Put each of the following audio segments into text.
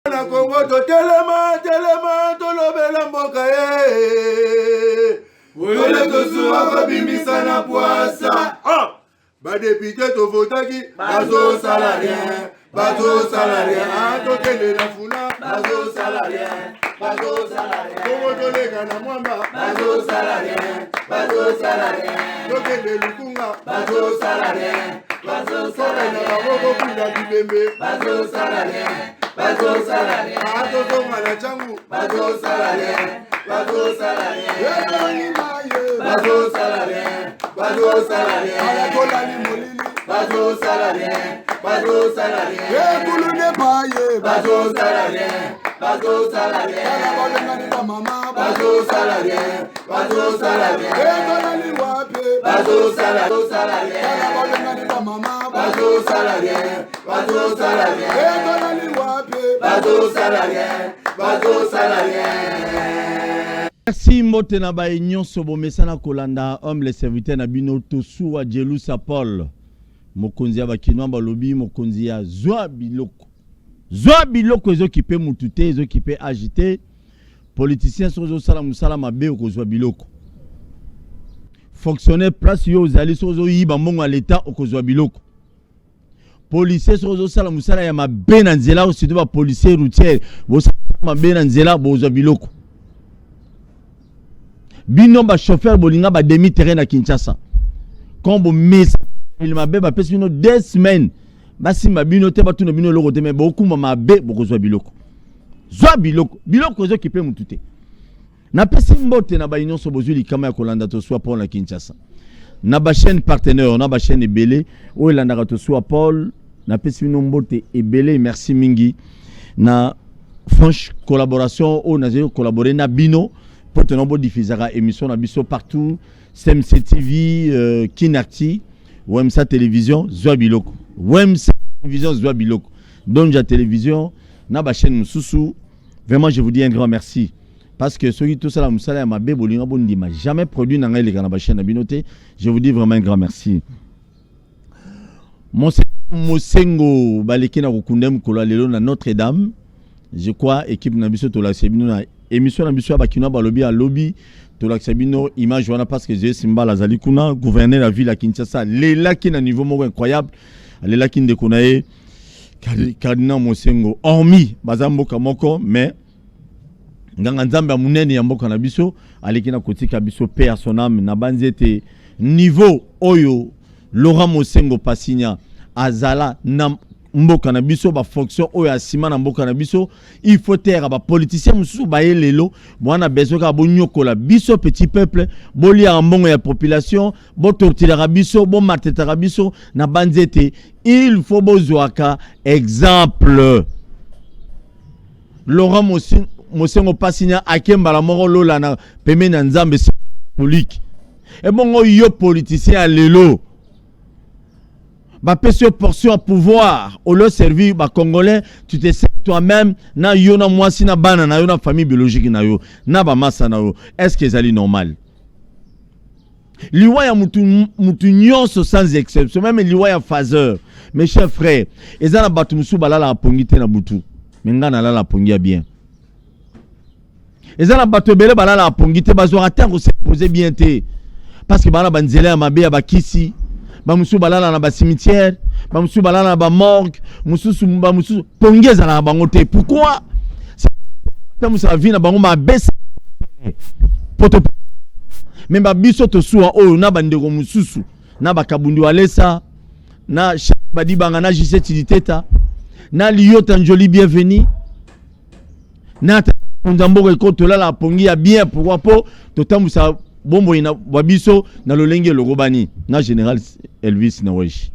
Na Congo to telema to lobela mboka Wole to suwa babimisa na poasa. Ba député to votaki bazo salarien. To kende na funa bazo salarien. Congo to lega na mwamba bazo salarien. To kende lukunga bazo salarien. Na baboko pila bibembe bazo salarien. Bazo mala changu bazo salarien. Ala kola ni molili bazo salarien. Kulu ne paye bazo salarien. Ala balengani ba mama bazo salarien. Kola ni wape bazo salarien. Ala balengani ba mama bazo salarien. Kola ni wape bazo salarien. Merci Motena ba union sobo mesana kolanda homme les serviteurs na bino tosuwa Jelusa Paul mokonzi ya bakinwa balobi mokonzi ya zwa biloko ezokipe mutute ezokipe agité politicien sozo sala musala mabe okozwa biloko fonctionnaire place yo ozali sozo yiba mbongo ya l'état okozwa biloko policier sozo sala musala ya mabe na nzela osito ba policier routier bo sala mabe na nzela bozwa biloko bino ba chauffeur bolinga ba demi terrain na Kinshasa kombo mesa il m'a beba pesi bino 2 semaines basi mabino te batuna bino loko te me bokuma mabe bokozwa biloko zwa biloko zo kipe mutute na pesi mbote na ba union so bozuli kama ya kolanda to soit Paul na Kinshasa na ba chaîne partenaire na ba chaîne ebele o elanda to soit Paul na pesi bino mbote ebele merci mingi na franche collaboration o na zero collaborer na bino pour te nombo diffusera émission na biso partout CMC TV Kinarti Wemsa télévision zwa biloko Wemsa télévision zwa biloko Donja télévision na ba chaîne mususu vraiment je vous dis un grand merci parce que ceux qui tout ça la musala ya mabe bolinga bondima jamais produit na ngai na ba chaîne na binoté je vous dis vraiment un grand merci Mosengo baleki na kokundem kola lelo na Notre-Dame je crois équipe na biso to la sebino na émission na biso ya bakina balobi à lobby to la sebino image wana parce que j'ai Simba Lazali kuna gouverneur la ville à Kinshasa lela ki na niveau moko incroyable lela ki ndekonaye Cardinal Mosengo hormis bazamboka moko mais nganga nzambe munene ya mboka na biso aleki na kotika biso paix à son âme na banzete niveau oyo Laurent Mosengo Pasinya azala na mboka na biso ba fonction oyo asima na mboka na biso il faut taire ba politicien mususu ba elelo bwana besoin ka bonyokola biso petit peuple boli ya mbongo ya population bo tortira biso bo mateta biso na banzete il faut bozwaka exemple Laurent Mosengo Pasinya akemba la moko lola na peme na nzambe catholique et bongo yo politicien a lelo ba pèse portion à pouvoir au lieu servir ba congolais tu te sais toi-même na yo na mwasi na bana na yo na famille biologique na yo na ba massa na yo est-ce que c'est normal liwa ya mutu nyonso sans exception même liwa ya phaseur mes chers frères ezana batu musu balala apongite na butu menga na lala apongia bien ezana batu belé balala apongite bazwa atteindre se poser bien te parce que bana banzela ya mabe ya bakisi ba musu balala na ba cimetière ba musu balala na ba morgue mususu ba musu pongeza na bango te pourquoi c'est musu vie na bango ma baisse poto même ba biso to suwa o na bandeko mususu na bakabundu alesa na badi banga na jiseti teta na liota njoli bienvenue na nzambo ko to la pongi ya bien pourquoi po to tamusa bombo ina wabiso na lolenge logobani na général Elvis na wesh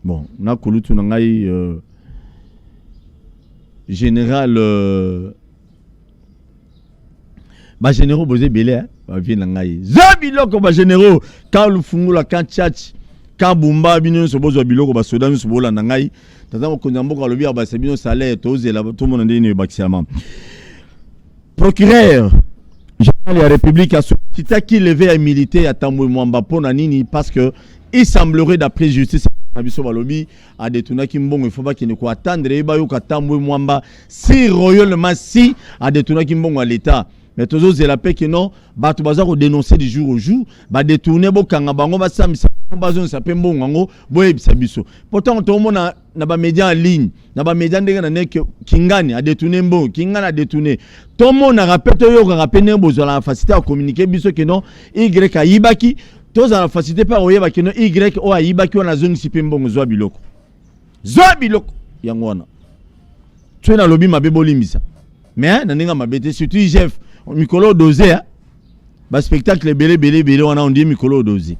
bon na kulutu na ngai général ba généraux bozé belé ba vie na ngai zabiloko ba généraux quand le fungula quand tchatch quand bumba bino so bozo biloko ba soda so bola na ngai tata ko nzambo ka lobi ba sebino salaire tozela tout le monde ndeni bakisama procureur général de la République a sollicité qui levé à militer à Tamoué Mwamba pour Nanini parce que il semblerait d'après justice biso balobi a détourné Kimbongo, il faut pas qu'il ne quoi attendre et bayo katamwe mwamba si royalement si a détourné Kimbongo à l'état. Mais toujours c'est la paix que non batu baza ko dénoncer du jour au jour ba détourner bo kanga bango ba samisa bazo sa pembongo ngo boye biso. Pourtant tout le monde na ba média en ligne na ba média ndenge na nek Kingani a détourné mbongo Kingani a détourné tout le monde a rappelé yo ka rappelé bozo la facilité à communiquer biso que non Y a yibaki tous à la facilité par oyeba que non Y o a yibaki on a zone si pembongo zo biloko yango wana tu na lobby mabe bolimbisa mais na ninga mabete surtout chef Mikolo dosé, bah spectacle belé, on dit Mikolo dosé.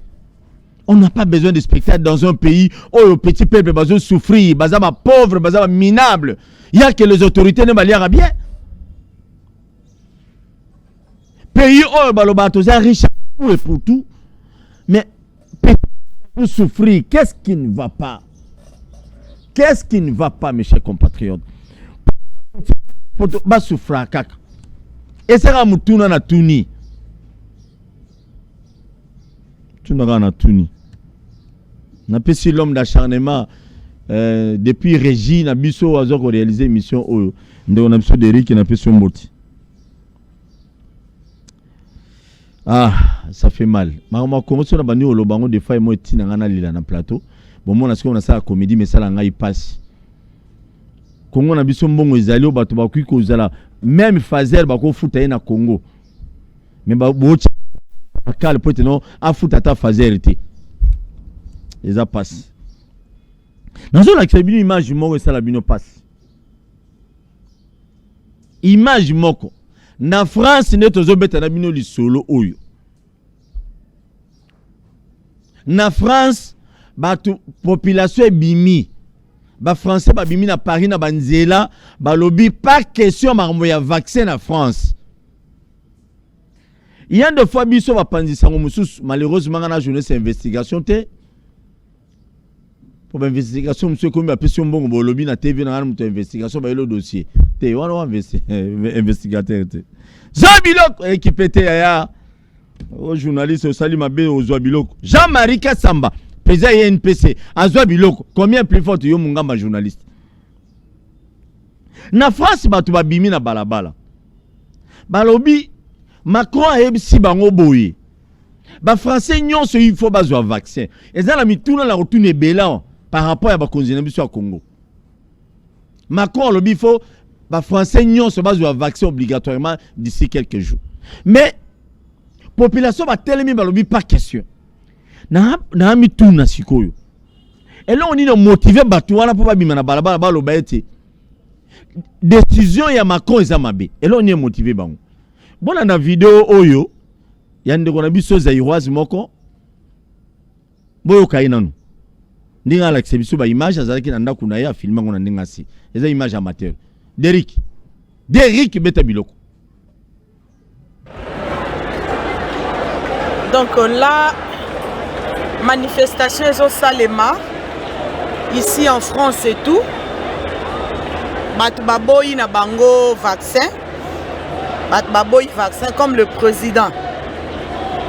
On n'a pas besoin de spectacle dans un pays où le petit peuple va souffrir, va pauvre, va minable. Il y a que les autorités ne vont bien. Pays où le bateau est riche pour tout, mais pour souffrir, qu'est-ce qui ne va pas? Qu'est-ce qui ne va pas, mes chers compatriotes? Pour souffrir, caca. Et c'est là mutuna na tuni. Tu n'auras na tuni. Na pesi l'homme d'acharnement depuis Régine Abisso a réalisé mission au on a besoin d'Eric na pesi mboti. Ah, ça fait mal. Maman commence na bani olo bango des fois et moi tina ngana lila na plateau. Bon moi na ce qu'on a ça la comédie mais ça la ngai passe. Congo na biso mbongo ezali o bato ba kuiko zala même Fazer bako futa na Congo mais ba bochi akal pote non a futa ta Fazer te eza passe nazo la kebino image moko sala bino passe image moko na France ne tozo beta na bino lisolo oyo na France bato population ebimi ba français ba bimi na Paris na banzela ba lobby pas question marmo ya vaccin en France. Il y a deux fois biso ba pandisa ngomususu malheureusement na journée investigation te pour investigation monsieur comme ba question bongo ba lobby na TV na ngana investigation ba le dossier te wana investigateur te Zabilok équipe te ya au journaliste au Salim Abe au Zabilok Jean-Marie Kassamba président INPC azwa biloko combien plus fort yo mungamba journaliste na France batu babimi na balabala balobi Macron a bango boye ba français nyonso il faut bazwa vaccin ezala mituna la retourne bela par rapport à ba konzina biso ya Congo Macron lobi faut ba français nyonso bazwa vaccin obligatoirement d'ici quelques jours mais population ba telemi balobi pas question na mituna sikoyo et là on est motivé batu wana pour babima na balabala baloba ete décision ya Macron ezamabe et là on est motivé bango bona na vidéo oyo ya ndeko na biso Zaïroise moko boyo kainanu ndinga la biso ba image azalaki na ndako na ya filma ngona ndinga si eza image amateur Derrick beta biloko. Donc là manifestation au Salema ici en France et tout Batbaboyi na bango vaccin Batbaboyi vaccin comme le président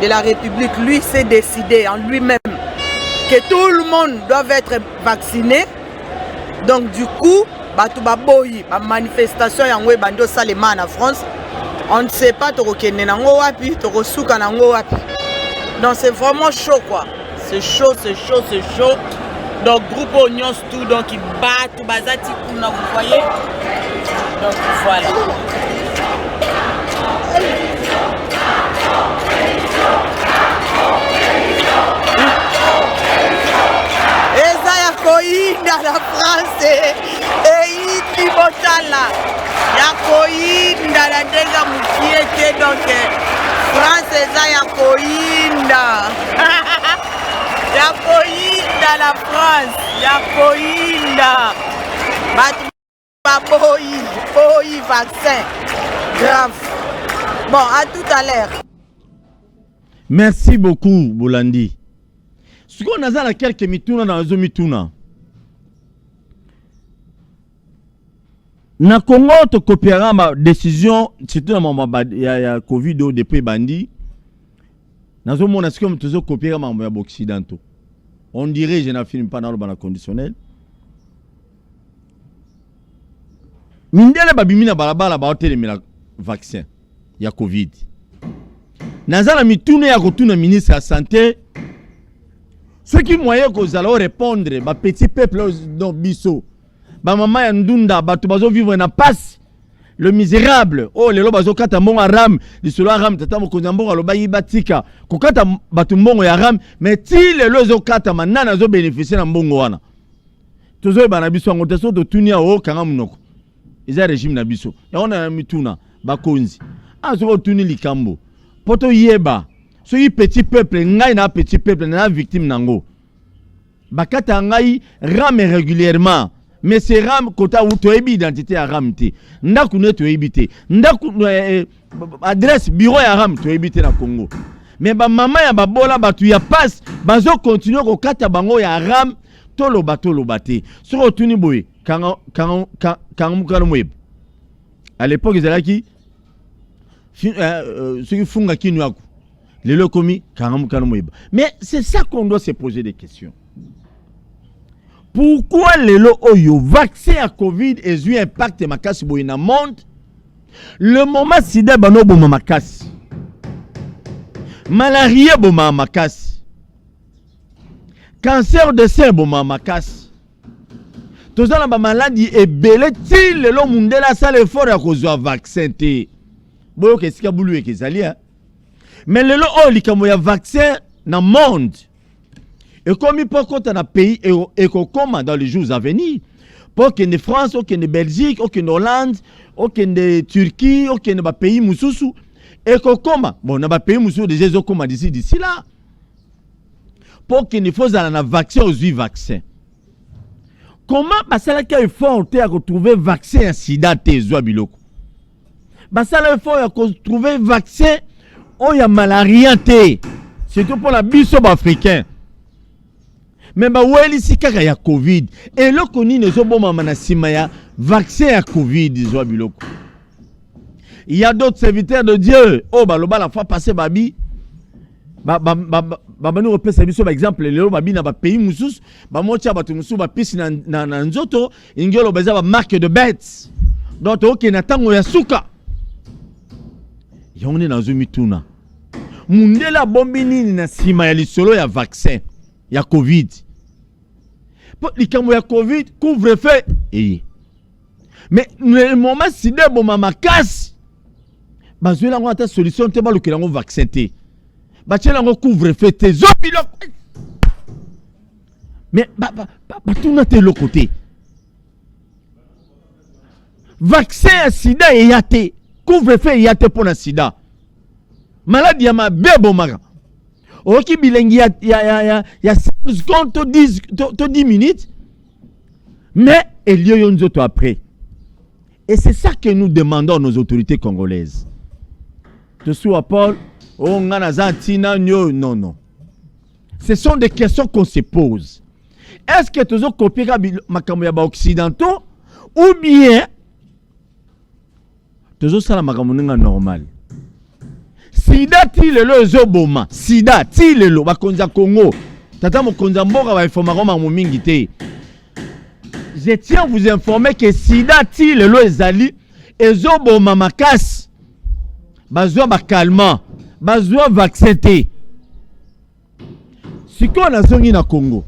de la République lui s'est décidé en lui-même que tout le monde doit être vacciné. Donc du coup Batbaboyi la manifestation yango bando Salema en France on ne sait pas tokokende nango wapi tokosuka nango wapi. Donc c'est vraiment chaud quoi. C'est chaud. Donc groupe Oignons tout, donc ils battent, bazati kuna, vous voyez. Donc voilà. Eza ya koinda la France et iti botala ya koinda la ndega mukiete donc France eza ya koinda. Yakoinda la France, Yakoinda. Baboyi vaccin. Grave. Bon, à tout à l'heure. Merci beaucoup, Bolandi. Ce qu'on a dans quelques mituna dans les mituna. Na Congo, tu coopéras ma décision, surtout dans mon Covid depuis Bandi. Nous avons copié les occidentaux. On dirait je n'affirme pas dans le conditionnel. Mindele babimina balabala ba hotelemela vaccin ya Covid. Nazala mitune ya kotuna ministre la santé. Ceux qui moyen que allons répondre ba petit peuple dans biso. Ba mama ya ndunda ba to bazo vivre na passe. Le misérable, oh lelo bazo kata mbongo aram, lisolo aram tata mokonza mbongo aloba yibatika. Ko kata batu mbongo ya aram, mais ti lelo zo kata manana zo bénéficier na mbongo wana. Tozo bana biso ngote so to tunia o kanga munoko. Iza régime na biso. Ya ona mituna bakonzi. Azo tuni likambo. Poto yeba. So yi petit peuple ngai na petit peuple na victime nango. Bakata ngai rame régulièrement. Mais c'est ram kota ou to ebi identité à ram te. Ndaku ne to ebité. Ndaku adresse bureau ya ram to ebité na Congo. Mais ba mama ya babola batu ya passe bazo continuer ko kata bango ya ram tolo bate. So tuni boy kanga mweb. À l'époque ils allaient qui ceux qui font qui nous les locomi kanga mweb. Mais c'est ça qu'on doit se poser des questions. Pourquoi le vaccin à Covid est eu impact makasi boy na monde? Le moment sida bano boma makasi. Malaria boma makasi. Cancer de sein boma makasi. Tozala ba maladie ebele ti lelo mundela sala effort ya kozwa vaccin te. Boyo kesika bulu ekezali hein. Mais lelo likambo ya vaccin na monde. Et comme il peut compter dans le pays et comme dans les jours à venir, pour qu'il y ait France, pour qu'il y ait Belgique, pour qu'il y ait Hollande, pour qu'il y ait Turquie, pour qu'il y ait pays moussous, et comme bon, on a pays moussous déjà comme d'ici là, pour qu'il y ait un vaccin aux 8 vaccins. Comment ça là qu'il faut trouver vaccin à sida te zoa biloko? Ça là il faut trouver vaccin au ya malaria te, surtout pour la biso africain. Mais weli si kaka ya Covid et le koni ne zo boma manasima ya vaccin à Covid zo biloko. Il y a d'autres serviteurs de Dieu. Oh baloba la fois passé babi nous repère biso par exemple le babi na ba pays musus ba mocha batu musu ba pisi na nzoto ingelo beza ba marque de bêtes. Donc OK na tango ya suka. Yone na zo mituna. Mundela bombini na sima ya lisolo ya vaccin ya Covid. Likambo ya Covid couvre-feu. Mais le moment si de bon mama casse. Bazwe la ngota solution te ba lokela ngo vaccin te. Ba tshela ngo couvre-feu te zopilo. Mais ba tout na te le côté. Vaccin sida e yate. Couvre-feu e yate pour na sida. Maladie ya mabebo mara. Ok, bilingue, il y a 5 secondes, 10 minutes. Mais il y a une autre après. Et c'est ça que nous demandons à nos autorités congolaises. Tu sais, Paul, non. Ce sont des questions qu'on se pose. Est-ce que tu as copié les occidentaux ou bien tu as normal? Sida ti lelo ezoboma. Sida ti lelo bakonza Congo. Tata mokonza mboka ba information ma mingi te. Je tiens à vous informer que sida ti lelo ezali ezoboma makasi. Bazwa ba calmant, bazwa vaccin te. Siko na zongi na Congo.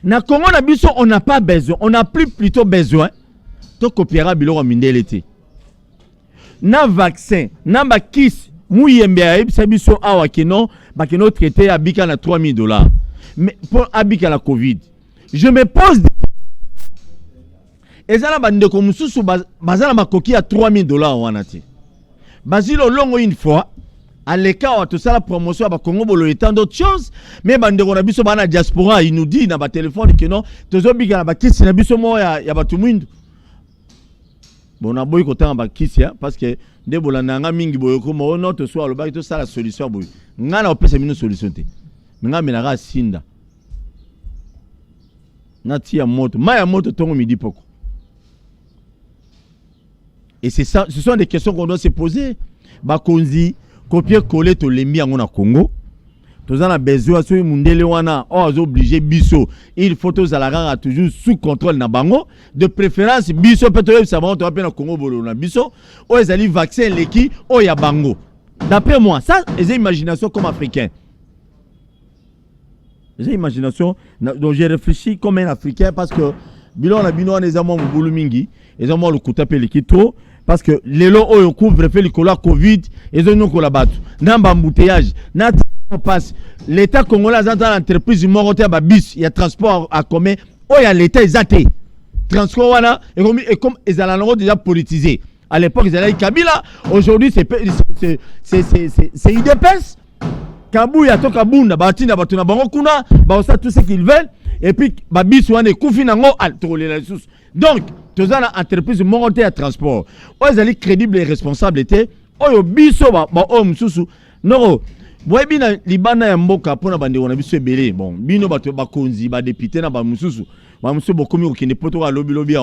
Na Congo na biso on n'a pas besoin, on n'a plus plutôt besoin to copiera biloko mindele te. Na vaccin, na ba kiss Mouyembe a biso awa keno bakeno traité abika na $3,000. Mais pour abika la Covid, je me pose ezala bandeko mususu bazala makoki ya $3,000 wanati. Bazilo longo une fois à l'écart tout ça la promotion à Congo bolo et tant d'autres choses, mais bandeko na biso bana diaspora il nous dit na ba téléphone que non tozo bika na ba kisi na biso mo ya batu mwindu. Bon na boy kota ba kisi parce que de bolananga mingi boyo ko mo no to so aloba to ça la solution boy ngana opesa mino solution te nga menaka sinda na tia moto maya moto tongo midi poko. Et c'est ça, ce sont des questions qu'on doit se poser. Bakonzi copier coller to lembi yango na Congo Tous en a besoin sur mundele wana on est obligé biso il faut tous à la toujours sous contrôle na bango de préférence biso peut-être ça va on appelle na Congo bolo na biso o ezali vaccin leki o ya bango d'après moi ça c'est imagination comme africain. J'ai imagination donc j'ai réfléchi comme un africain parce que bilon na bino les amants mbulu mingi les amants le kutape leki trop parce que les lots oyo couvre fait le Covid et ont ko la batu namba embouteillage na passe l'état congolais dans l'entreprise moroté ba bis il y a transport à commun oh il y a l'état exaté transport wana et comme ils allaient déjà politisé à l'époque ils allaient Kabila aujourd'hui c'est IDPS Kabouya to Kabunda batina batuna bango kuna ba ça tout ce qu'ils veulent et puis ba bis wana kufi nango altoler la ressource donc tous en entreprise moroté à transport oh ils allaient crédible et responsable était oh biso ba homme susu non. Boy bina libana ya mboka pona bande wana biso ebele bon bino bato bakonzi ba député na ba mususu bokomi okende poto ka lobi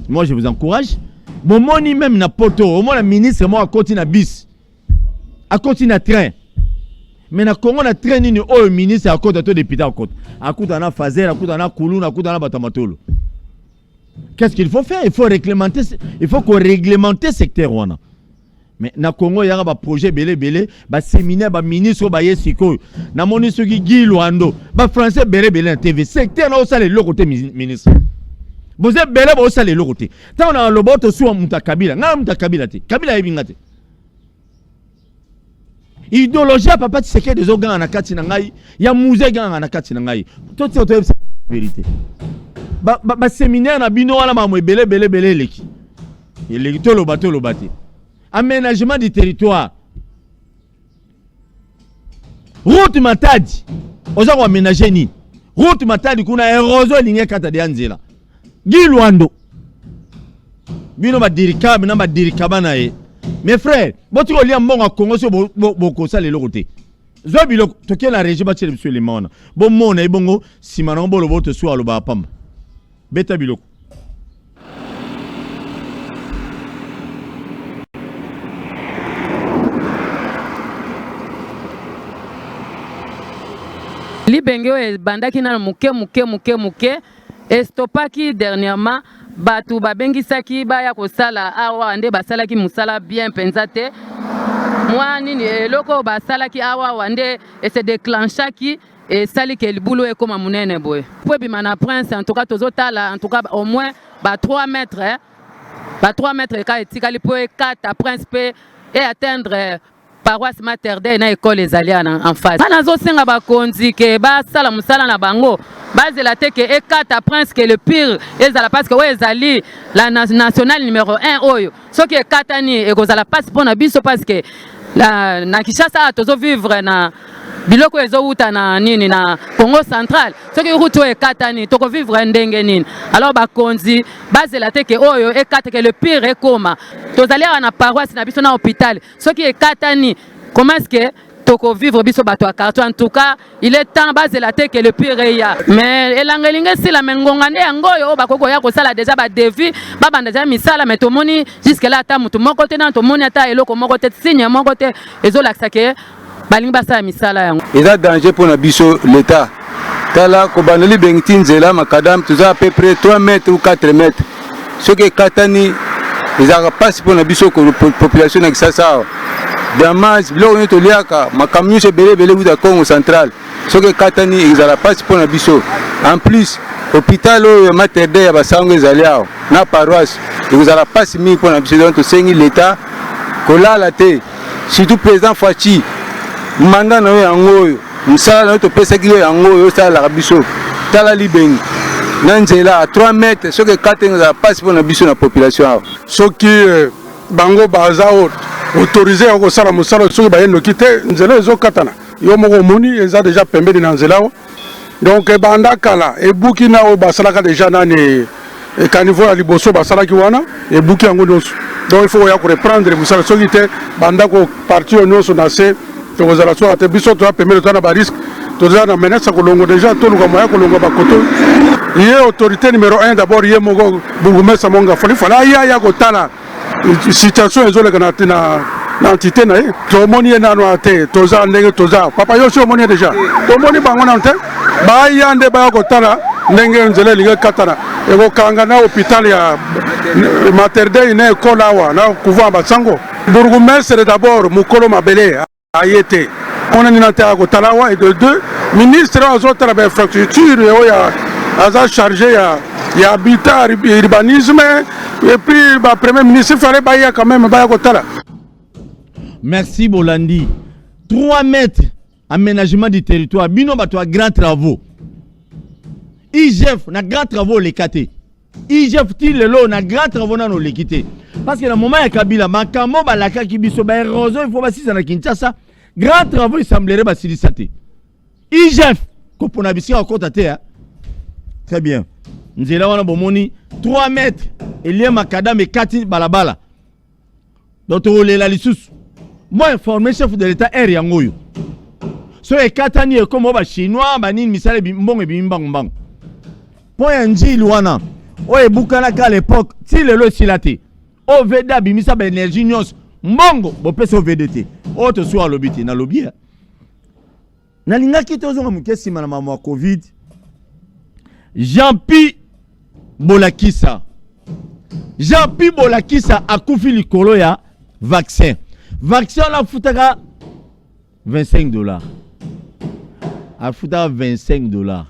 moi je vous encourage bon moni même na poto au moins la ministre moi à côté na bis à côté na train mais na Congo na train ni o ministre à côté to député à côté na fazer à côté na kulu na côté na batamatolo. Qu'est-ce qu'il faut faire? Il faut qu'on réglementer secteur wana. Mais na Congo il y a un projet belé ba séminaire ba ministre ba yesiko na moniso ki Gilwando ba français belé na TV secteur na osale le côté ministre vous êtes belé ba osale le côté ta on a le boto sou muta Kabila nga muta Kabila te Kabila ebinga te idéologie papa tseke des organes na kati na ngai ya musée ganga na kati na ngai to vérité ba séminaire na bino wana ma belé leki il to lo bato aménagement du territoire. Route Matadi. Oza ko aménager ni. Route Matadi kuna érosion linge kata de anzela. Gilwando. Bino ba dirika bina ba dirika bana e. Mes frères, botiko lia mbonga Congo so boko sale lokote. Zo biloko toke la régie ba tshele biso le mona. Bo mona e bongo simana mbolo boto so aloba pamba. Beta biloko. Libenge oyo bandaki na muke estopaki dernièrement batu babengisaki baya kosala awa nde basalaki musala bien penza te mwa nini eloko basalaki awa wande se déclenchaki et sali ke libulu ekoma munene boye po bima na prince en tout cas tozotala en tout cas au moins ba 3 mètres ba 3 mètres ka etikali po 4 prince pe et atteindre paroisse Mater Dei na école ezali en face. Bana zo senga ba konzi ke ba sala musala na bango. Bazela te ke ekata prince que le pire ezala parce que ezali la nationale numéro 1 oyo. Soki ekata ni ekozala passe pona biso parce que la na Kinshasa tozo vivre na biloko ezouta na nini na Congo central. Soki route ekata ni toko vivre ndenge nini. Alors ba konzi bazela te ke oyo ekata ke le pire ekoma. Tozali na paroisse na biso na hôpital. Soki ekata ni comment est-ce que toko vivre biso bato a carton en tout cas il est temps bazela te que le pire ya mais elangelinge si la mengonga nde yangoyo bakoko ya kosala déjà ba devis ba banda déjà misala mais tomoni jusque là ata mutu moko te na tomoni ata eloko moko te signe moko te ezolakisa ke balingi basala misala yango eza danger pour na biso l'état tala ko baneli bengti nzela makadam tuza à peu près 3 mètres ou 4 mètres ce que katani ezaka passe pour na biso ko population na Kinshasa damage biloko nyo toliaka makamio se belé wuta Congo central soki katani ezala passe pour na biso en plus hôpital oyo Mater Dei ya basango ezali awa na paroisse ezala passe mingi pour na biso donc tosengi l'état kolala te surtout président Fachi mandat na oyo yango oyo mosala na oyo topesaki oyo yango oyo osalaka biso tala libengi na nzela à 3 mètres soki katani ezala passe pour na biso na population awa soki bango baza autorisé à kosala mosala soki bayenoki te nzela ezokatana yo moko omoni eza déjà pembeni na nzela awa donc banda kala ebuki na oyo basalaka déjà nani caniveau ya liboso basalaki wana ebuki yango nyonso donc il faut oya koreprendre mosala soki te banda koparti oyo nyonso na se tokozala soka te biso toya pembeni toya na bariske toza na menace ya kolongo déjà toluka moya kolonga bakoto ye autorité numéro 1 d'abord ye moko burgumestre monga fali aya ya kotala situation ezoleka na na entité na ye tomoni ye nano te toza ndenge toza papa yo si omoni déjà tomoni bango nano te baya nde baya kotala ndenge nzela elingi katana ekokanga na hôpital ya Mater Dei na ekole awa na couvent basango bourgmestre d'abord mokolo mabele aye te on nina te akotala awa et de deux ministre azotala bainfrastructure oyo aza chargé ya habitat urbanisme et puis premier ministre fallait baya quand même baya kotala. Merci Bolandi. 3 mètres aménagement du territoire. Bino bato a grand travaux. IGF na grand travaux les kate. IGF ti lelo na grand travaux na no les kite. Parce que le moment ya Kabila makambo balaka ki biso ba érosion il faut basisa na Kinshasa. Grand travaux il semblerait basilisa te. IGF ko pona bisi ko tate. Très bien. Nzela wana bomoni 3 mètres elie makadam et 4 balabala. Donc olela lisusu. Moi informé chef de l'état air yangoyo. So e katani e comme ba chinois ba nini misale mbongo e bimbango. Point nji luana. O e bukana ka l'époque ti lelo silate. O veda bimisa ba énergie nyos mbongo bo pesa VDT. O to so alobiti na lobia. Na linga ki tozo mukesi na mama Covid. Jean-Pi Bolakisa. Jean-Pi Bolakisa akufi likolo ya vaccin. Vaccin la foutaka $25. A foutaka $25.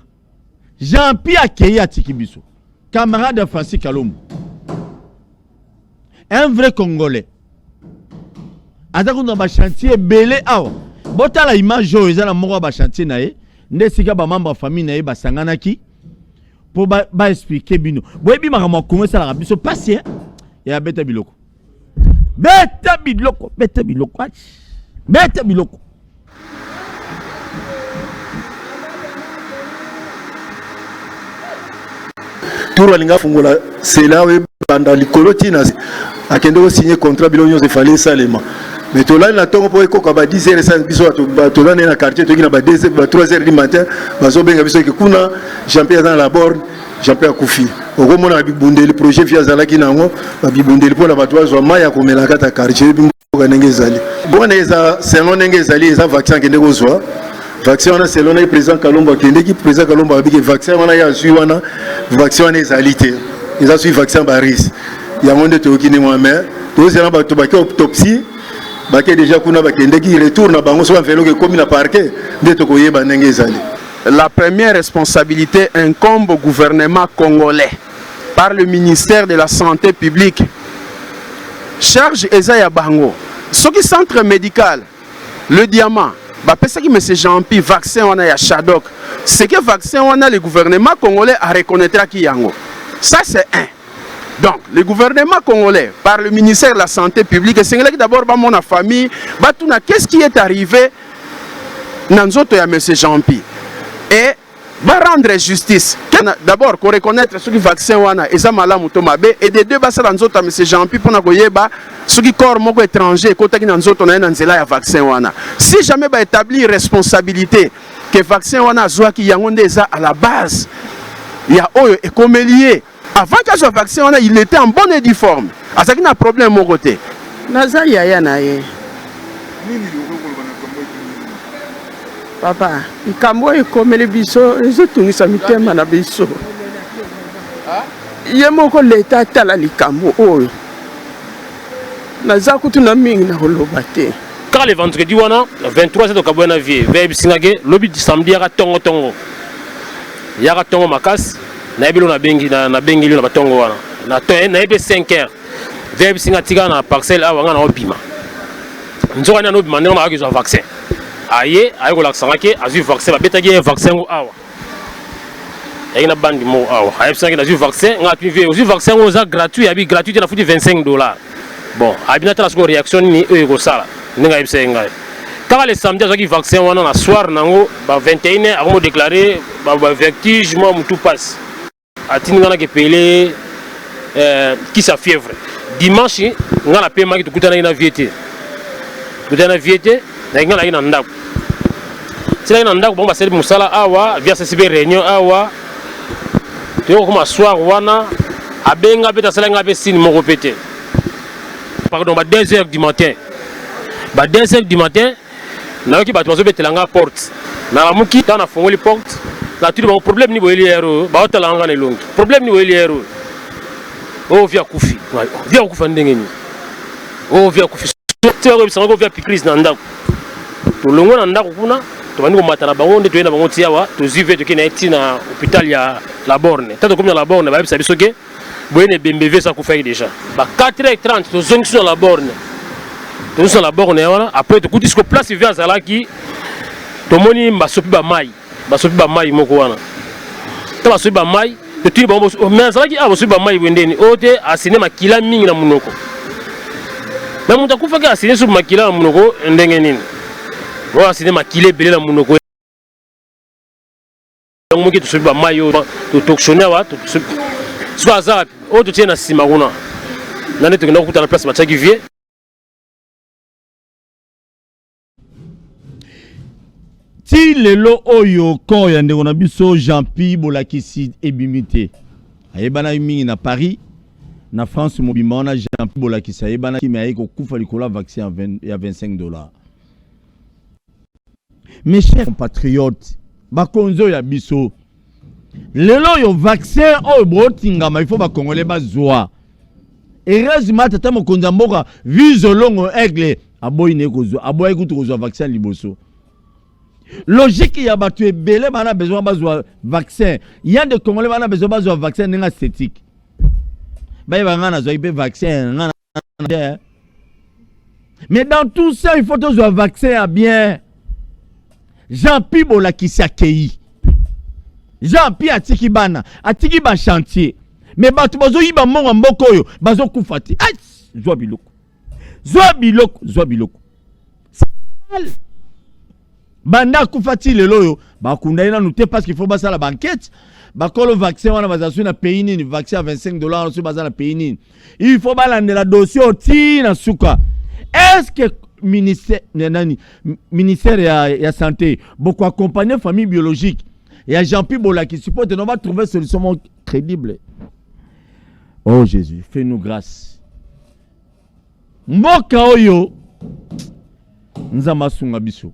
Jean-Pi Akeye Atikibiso. Camarade de Francis Kalombo. Un vrai Congolais. Azako na ba chantier belé awa. Bota la image jo ezala moko ba chantier na ye. Ndesika ba membre famille na ye ba sanganaki. Pour ba expliquer bino. Boyebi makama commencer la biso patient. Ya beta biloko. Beta biloko. Tour alinga fungola c'est là où banda likolo tina akende ko signer contrat bilonyo se fallait salema. Mais to là na tongo po ekoka ba 10h sans biso to là na quartier to kina ba 2h ba 3h du matin bazo benga biso ke kuna Jean-Pierre dans la borne Jean-Pierre Koufi. Okomona bibundeli projet via zalaki nango ba bibundeli po na bato azwa maya komela kata quartier bimboka ndenge ezali. Bona eza selon ndenge ezali eza vaccin kende ko zwa. Vaccin wana selon le président Kalombo kende ki président Kalombo abiki vaccin wana ya zui wana vaccin wana ezali te. Eza zui vaccin baris. Ya monde to kini moi mais to zela ba to ba ke autopsie ba ke déjà kuna ba kende ki retourne bango so velo ke komi na parquet ndeto ko yeba ndenge ezali. La première responsabilité incombe au gouvernement congolais par le ministère de la Santé publique. Charge Ezaya Bango. Ce qui centre médical, le diamant, parce que M. Jean-Pi, vaccin on a Shadok, c'est que vaccin on a le gouvernement congolais à reconnaître qui yango. Ça c'est un. Donc le gouvernement congolais par le ministère de la Santé publique, c'est d'abord mon famille, qu'est-ce qui est arrivé dans notre M. Jean-Pi? Et va rendre justice. D'abord, qu'on reconnaître ce qui vaccin wana et ça malamu tomabe et de deux basa dans autres monsieur Jean-Pi pour na koyeba ce qui corps moko étranger côté qui dans autres na nzela ya vaccin wana. Si jamais ba établir responsabilité que vaccin wana zwa ki yango ndeza à la base. Il y a oyo et comme lié avant que ce vaccin wana il était en bonne et due forme. À ça qui n'a problème mon côté. Naza yaya na ye. Papa, ikambo ekomeli biso ezotungisa mitema na biso. Ye moko leta tala likambo oyo. Naza kutu na mingi na koloba te. Quand le vendredi wana 23 de Kabwana vie, veille singage lobi samedi ya tongo. Ya tongo makas na ebilo na bengi na bengi na batongo wana. Na to na ebe 5h. Veille singatika na parcelle awanga na obima. Nzoka na obima ndenge na akizo vaccin. Aye, aye ko laksangake azu vaccin ba betaki vaccin ko awa. Et na bandi mo awa. Aye sangi na zu vaccin ngatu vie ozu vaccin oza gratuit abi gratuit na futi $25. Bon, abina talasko réaction ni e ko sala. Ninga ibse ngai. Quand le samedi azaki vaccin wana na soir nango ba 21h akomo déclarer ba vertige moi mutu passe. Atinga na ke pele qui sa fièvre. Dimanche ngala pema ki tukutana ina viete. Tukutana viete na ngala ina ndako. Sila ina ndako bomba seli musala awa via CCB réunion awa. Teo comme soir wana abenga beta sala ngabe sini moko pété. Pardon, 2h du matin. ba 2h du matin na ki bato bazobetelanga porte na bamuki ta na fongoli porte na tuli ba problème ni boyeli ero ba otalanga na longi problème ni boyeli ero o via kufi via kufa ndenge ni o via kufi tero bisanga ko via crise na ndako to longo na ndako kuna to bandi ko mata na bango nde to yena bango tiawa to zive to kina eti na hôpital ya la borne tato comme na la borne ba bisa bisoke boyene bembeve sa kufa déjà ba 4h30 to zongi sur la borne. Tout sur la borne voilà après tu coûtes place vient zala qui to moni basopi ba mai moko wana to basopi ba mai to tu ba mais zala qui basopi ba mai wendeni ote asine makila mingi na munoko na muta kufa ka asine sur makila na munoko ndenge nini wa asine makile bele na munoko donc moki to sopi ba mai to tokshoner wa to soit azap oto tiena sima kuna nane to ngona kuta na place bataki vie. Ti lelo oyo ko ya ndeko na biso Jean-Pierre Bolakisi ebimité ayebana mingi na Paris na France mobimba na Jean-Pierre Bolakisi ayebana ki me ko kufa likola vaccin ya $25. Mes chers compatriotes bakonzo ya biso lelo yo vaccin oyo botingama il faut ba congolais bazwa heureusement tata mokonza mboka vizolongo aigle aboyine kozwa aboyi kutu kozwa vaccin liboso. Logique ya batu ebele bana besoin bazwa vaccin. Il y a des Congolais bana besoin bazwa vaccin nenga esthétique. Ba yeba na zo ibe vaccin ngana. Mais dans tout ça il faut que le vaccin a bien. Jean-Pierre Bolakisi akei. Jean-Pierre atiki bana, atiki ba chantier. Mais batu bazo yiba monga mboko yo, bazo kufati. Ai, zwa biloko. Zwa biloko. C'est mal. Banda kufati lelo yo bakunda ina nute parce qu'il faut basa la banquette bakolo vaccin wana bazasu na pays nini vaccin à $25 sur basa na pays nini il faut balandela dossier oti na suka. Est-ce que ministère ya santé beaucoup accompagner famille biologique et Jean-Pierre Bolakisi supporte on va trouver solution crédible. Oh Jésus, fais-nous grâce. Mboka oyo nzamba sunga biso.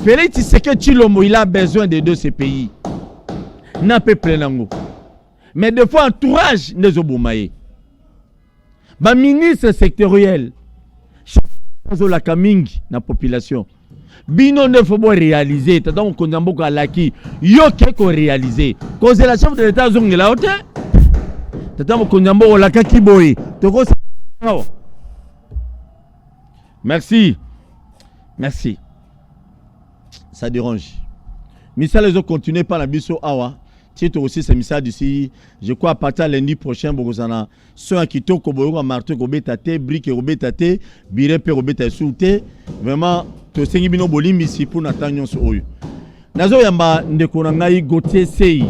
Félix Tshisekedi Tshilombo, il a besoin de deux ces pays. N'a pas plein d'ango. Mais des fois, entourage des obomaye. Ba ministre sectoriel. La kamingi na population. Bino ne faut pas réaliser. Tata on konzambo ka laki. Yo ko réaliser. Cause la chef de l'État zongi la hote. Tata on konzambo la kaki boy. Toko. Merci. Merci. Ça dérange. Missa les autres continuez par la biso awa. Titre aussi c'est Missa d'ici. Je crois à partir lundi prochain Bogozana. Ceux qui toko boyo marteau ko betate, brique ko betate, birepe ko betate souté. Vraiment to sengi bino bolim ici pour natanyon so oyo. Nazo yamba ndeko na ngai Gauthier Sei.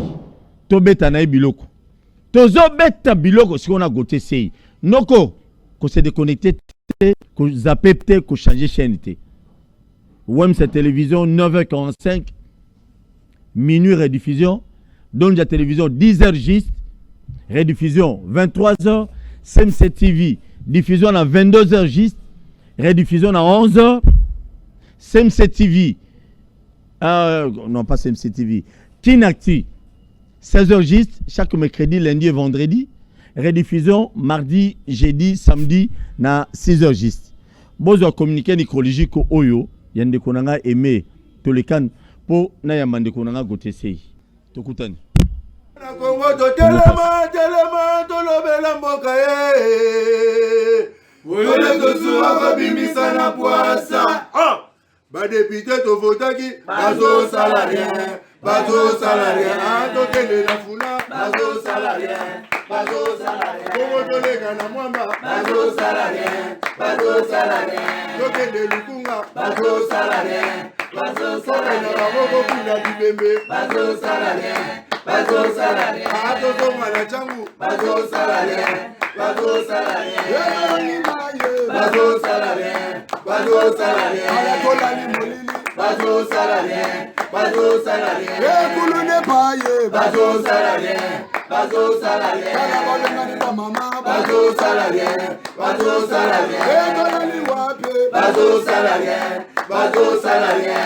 To beta na biloko. Tozo beta biloko si on a Gauthier Sei. Noko ko se déconnecter, ko zapper, ko changer chaîne. WEM c'est télévision 9h45 minuit rediffusion donc la télévision 10h juste rediffusion 23h CMC TV diffusion à 22h juste rediffusion à 11h CMC TV non pas CMC TV Kinacti 16h juste chaque mercredi lundi et vendredi rediffusion mardi jeudi samedi na 6h juste bozo communiquer écologique oyo yande konanga aimé to le kan po na yamande konanga Gauthier Sei tokutani na Kongo to telema to lobela mboka wole to suwa ko bimisa na poasa ba député to votaki bazo salarien to tele na funa bazo salarien Kongo to lega na mwamba bazo salarien to tele lukunga bazo salarien na baboko kuna bibembe bazo salarien ato zonga na changu bazo salarien bazo salarié, bazo salarié, bazo salarié, bazo salarié, bazo salarié, bazo salarié, bazo salarié, bazo salarié, bazo salarié, bazo salarié.